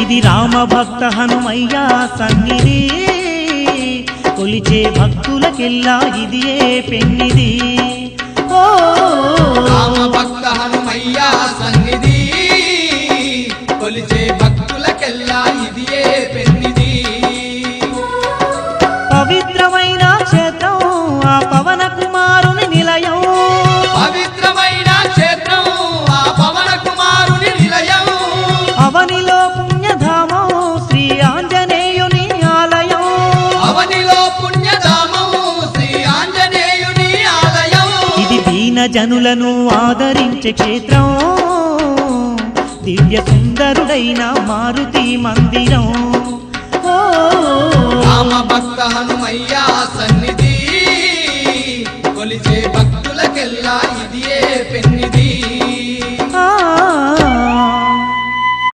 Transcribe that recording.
ఇది రామ భక్త హనుమయ్య సన్నిధి కొలిచే భక్తులకెల్లా ఇదియే పెన్నిది ఓ రామ భక్త హనుమయ్య సన్నిధి కొలిచే భక్తులకెల్లా ఇదియే పెన్నిది పవిత్రమైన క్షేత్రం ఆ పవన కుమారుని నిలయం పవిత్రమైన క్షేత్రం ఆ పవన కుమారుని నిలయం అవనిలో పుణ్యధామం శ్రీ ఆంజనేయుని ఆలయం అవనిలో పుణ్యధామం శ్రీ ఆంజనేయుని ఆలయం ఇది దీన జనులను ఆదరించే క్షేత్రం దివ్య సుందరుడైన మారుతి మందిరం ఓ రామ భక్త హనుమయ్య సన్నిధి కొలిచే భక్తులకెల్లా ఇదియే పెన్నిది